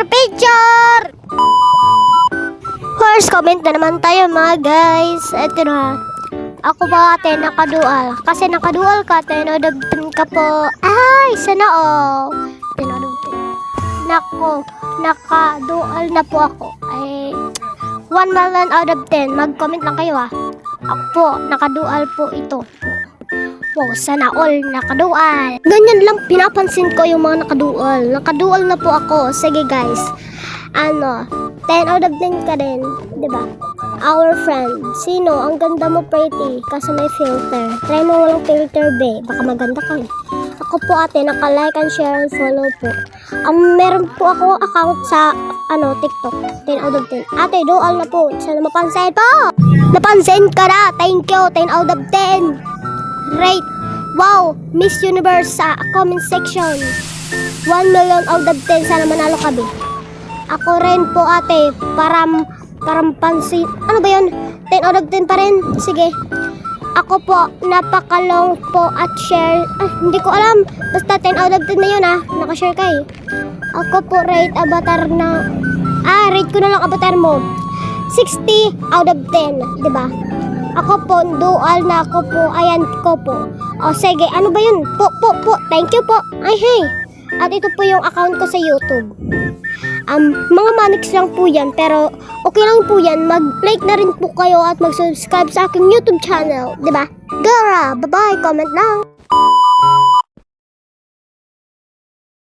Picture! First comment na naman tayo mga guys. Ito na. Ako ba ate nakadual? Kasi nakadual ka, tinodobtin ka po. Ay, sana all. Tinodobtin. Nako, nakadual na po ako. Ay, 1 million out of 10. Mag-comment lang kayo Ako po, nakadual po ito. Wow, sana all nakadual. Ganyan lang pinapansin ko yung mga nakadual. Nakadual na po ako. Sige guys. 10 out of 10 ka din. Diba? Our friend. Sino? Ang ganda mo pretty. Kasi may filter. Try mo walang filter be. Baka maganda ka Ako po ate, naka-like and share and follow po. Meron po ako account sa TikTok. 10 out of 10. Ate, dual na po. Sana mapansin po. Napansin ka na. Thank you. 10 out of 10. Rate. Wow. Miss Universe sa comment section. 1 million out of 10. Sana manalo ka be. Ako rin po ate. Parang pansin. Ano ba yun? 10 out of 10 pa rin. Sige. Ako po, napakalong po at share. Hindi ko alam. Basta 10 out of 10 na yun Nakashare ka Ako po rate avatar na. Rate ko na lang avatar mo. 60 out of 10. Diba? Ako po, dual na ako po. Ayan ko po. O sige, ano ba yun? Po. Thank you po. Ay, hey. At ito po yung account ko sa YouTube. Mga manics lang po yan, pero okay lang po yan. Mag-like na rin po kayo at mag-subscribe sa aking YouTube channel. Diba? Gara, bye-bye, comment lang.